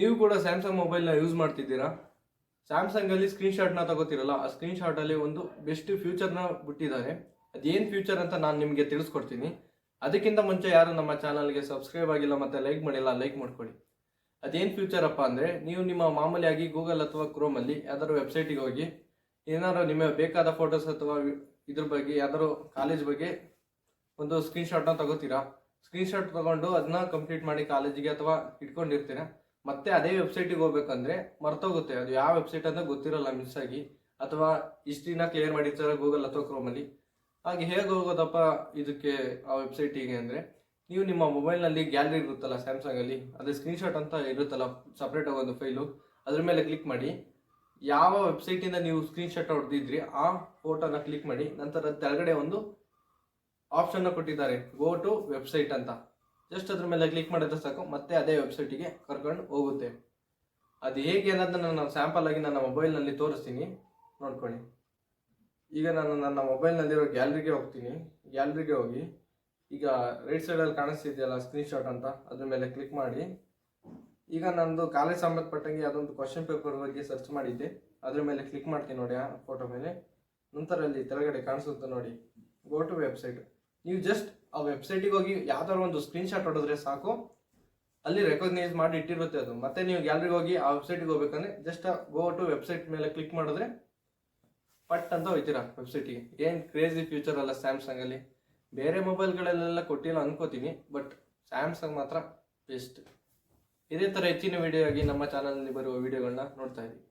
ನೀವು ಕೂಡ ಸ್ಯಾಮ್ಸಂಗ್ ಮೊಬೈಲ್ನ ಯೂಸ್ ಮಾಡ್ತಿದ್ದೀರಾ? ಸ್ಯಾಮ್ಸಂಗಲ್ಲಿ ಸ್ಕ್ರೀನ್ಶಾಟ್ನ ತಗೋತಿರಲ್ಲ, ಆ ಸ್ಕ್ರೀನ್ಶಾಟಲ್ಲಿ ಒಂದು ಬೆಸ್ಟ್ ಫ್ಯೂಚರ್ನ ಬಿಟ್ಟಿದ್ದಾರೆ. ಅದೇನು ಫ್ಯೂಚರ್ ಅಂತ ನಾನು ನಿಮಗೆ ತಿಳಿಸ್ಕೊಡ್ತೀನಿ. ಅದಕ್ಕಿಂತ ಮುಂಚೆ ಯಾರು ನಮ್ಮ ಚಾನಲ್ಗೆ ಸಬ್ಸ್ಕ್ರೈಬ್ ಆಗಿಲ್ಲ ಮತ್ತು ಲೈಕ್ ಮಾಡಿಲ್ಲ, ಲೈಕ್ ಮಾಡ್ಕೊಳ್ಳಿ. ಅದೇನು ಫ್ಯೂಚರ್ ಅಪ್ಪ ಅಂದರೆ, ನೀವು ನಿಮ್ಮ ಮಾಮೂಲಿಯಾಗಿ ಗೂಗಲ್ ಅಥವಾ ಕ್ರೋಮಲ್ಲಿ ಯಾವ್ದಾದ್ರು ವೆಬ್ಸೈಟಿಗೆ ಹೋಗಿ ಏನಾದ್ರು ನಿಮಗೆ ಬೇಕಾದ ಫೋಟೋಸ್ ಅಥವಾ ಇದ್ರ ಬಗ್ಗೆ ಯಾವ್ದಾದ್ರು ಕಾಲೇಜ್ ಬಗ್ಗೆ ಒಂದು ಸ್ಕ್ರೀನ್ಶಾಟ್ನ ತಗೋತೀರಾ. ಸ್ಕ್ರೀನ್ಶಾಟ್ ತಗೊಂಡು ಅದನ್ನ ಕಂಪ್ಲೀಟ್ ಮಾಡಿ ಕಾಲೇಜಿಗೆ ಅಥವಾ ಇಟ್ಕೊಂಡಿರ್ತೀರಾ. ಮತ್ತೆ ಅದೇ ವೆಬ್ಸೈಟಿಗೆ ಹೋಗ್ಬೇಕಂದ್ರೆ ಮರ್ತೋಗುತ್ತೆ, ಅದು ಯಾವ ವೆಬ್ಸೈಟ್ ಅಂತ ಗೊತ್ತಿರಲ್ಲ ಮಿಸ್ ಆಗಿ, ಅಥವಾ ಹಿಸ್ಟ್ರಿನ ಕ್ಲಿಯರ್ ಮಾಡಿರ್ತಾರೆ ಗೂಗಲ್ ಅಥವಾ ಕ್ರೋಮಲ್ಲಿ. ಹಾಗೆ ಹೇಗೆ ಹೋಗೋದಪ್ಪ ಇದಕ್ಕೆ ಆ ವೆಬ್ಸೈಟಿಗೆ ಅಂದರೆ, ನೀವು ನಿಮ್ಮ ಮೊಬೈಲ್ನಲ್ಲಿ ಗ್ಯಾಲರಿ ಇರುತ್ತಲ್ಲ ಸ್ಯಾಮ್ಸಂಗಲ್ಲಿ, ಅದೇ ಸ್ಕ್ರೀನ್ಶಾಟ್ ಅಂತ ಇರುತ್ತಲ್ಲ ಸಪ್ರೇಟಾಗಿ ಒಂದು ಫೈಲು, ಅದ್ರ ಮೇಲೆ ಕ್ಲಿಕ್ ಮಾಡಿ. ಯಾವ ವೆಬ್ಸೈಟಿಂದ ನೀವು ಸ್ಕ್ರೀನ್ಶಾಟ್ ಹೊಡೆದಿದ್ರಿ ಆ ಫೋಟೋನ ಕ್ಲಿಕ್ ಮಾಡಿ. ನಂತರ ಕೆಳಗಡೆ ಒಂದು ಆಪ್ಷನ್ನ ಕೊಟ್ಟಿದ್ದಾರೆ, ಗೋ ಟು ವೆಬ್ಸೈಟ್ ಅಂತ. ಜಸ್ಟ್ ಅದ್ರ ಮೇಲೆ ಕ್ಲಿಕ್ ಮಾಡಿದ್ರೆ ಸಾಕು, ಮತ್ತೆ ಅದೇ ವೆಬ್ಸೈಟಿಗೆ ಕರ್ಕೊಂಡು ಹೋಗುತ್ತೆ. ಅದು ಹೇಗೆ ಅನ್ನೋದನ್ನ ನಾನು ಸ್ಯಾಂಪಲ್ ಆಗಿ ನನ್ನ ಮೊಬೈಲ್ನಲ್ಲಿ ತೋರಿಸ್ತೀನಿ, ನೋಡ್ಕೊಳ್ಳಿ. ಈಗ ನಾನು ನನ್ನ ಮೊಬೈಲ್ನಲ್ಲಿರೋ ಗ್ಯಾಲರಿಗೆ ಹೋಗ್ತೀನಿ. ಗ್ಯಾಲರಿಗೆ ಹೋಗಿ ಈಗ ರೈಟ್ ಸೈಡಲ್ಲಿ ಕಾಣಿಸ್ತಿದೆಯಲ್ಲ ಸ್ಕ್ರೀನ್ಶಾಟ್ ಅಂತ, ಅದ್ರ ಮೇಲೆ ಕ್ಲಿಕ್ ಮಾಡಿ. ಈಗ ನಂದು ಕಾಲೇಜ್ ಸಂಬಂಧಪಟ್ಟಂಗೆ ಅದೊಂದು ಕ್ವಶನ್ ಪೇಪರ್ ಬಗ್ಗೆ ಸರ್ಚ್ ಮಾಡಿದ್ದೆ, ಅದ್ರ ಮೇಲೆ ಕ್ಲಿಕ್ ಮಾಡ್ತೀನಿ ನೋಡಿ ಆ ಫೋಟೋ ಮೇಲೆ. ನಂತರ ಅಲ್ಲಿ ಕೆಳಗಡೆ ಕಾಣಿಸುತ್ತೆ ನೋಡಿ, ಗೋ ಟು ವೆಬ್ಸೈಟ್. ನೀವು ಜಸ್ಟ್ ಆ ವೆಬ್ಸೈಟಿಗೆ ಹೋಗಿ ಯಾವ್ದಾದ್ರು ಒಂದು ಸ್ಕ್ರೀನ್ಶಾಟ್ ಹೊಡೆದ್ರೆ ಸಾಕು, ಅಲ್ಲಿ ರೆಕಗ್ನೈಸ್ ಮಾಡಿ ಇಟ್ಟಿರುತ್ತೆ ಅದು. ಮತ್ತೆ ನೀವು ಗ್ಯಾಲರಿಗೆ ಹೋಗಿ ಆ ವೆಬ್ಸೈಟಿಗೆ ಹೋಗ್ಬೇಕಂದ್ರೆ ಜಸ್ಟ್ ಗೋ ಟು ವೆಬ್ಸೈಟ್ ಮೇಲೆ ಕ್ಲಿಕ್ ಮಾಡಿದ್ರೆ ಪಟ್ ಅಂತ ಹೋಗ್ತೀರಾ ವೆಬ್ಸೈಟಿಗೆ. ಏನು ಕ್ರೇಜಿ ಫ್ಯೂಚರ್ ಅಲ್ಲ ಸ್ಯಾಮ್ಸಂಗಲ್ಲಿ. ಬೇರೆ ಮೊಬೈಲ್ಗಳಲ್ಲೆಲ್ಲ ಕೊಟ್ಟಿಲ್ಲ ಅನ್ಕೋತೀನಿ, ಬಟ್ ಸ್ಯಾಮ್ಸಂಗ್ ಮಾತ್ರ ಬೆಸ್ಟ್. ಇದೇ ಥರ ಹೆಚ್ಚಿನ ವಿಡಿಯೋ ಆಗಿ ನಮ್ಮ ಚಾನಲ್ನಲ್ಲಿ ಬರುವ ವಿಡಿಯೋಗಳನ್ನ ನೋಡ್ತಾ ಇದ್ದೀವಿ.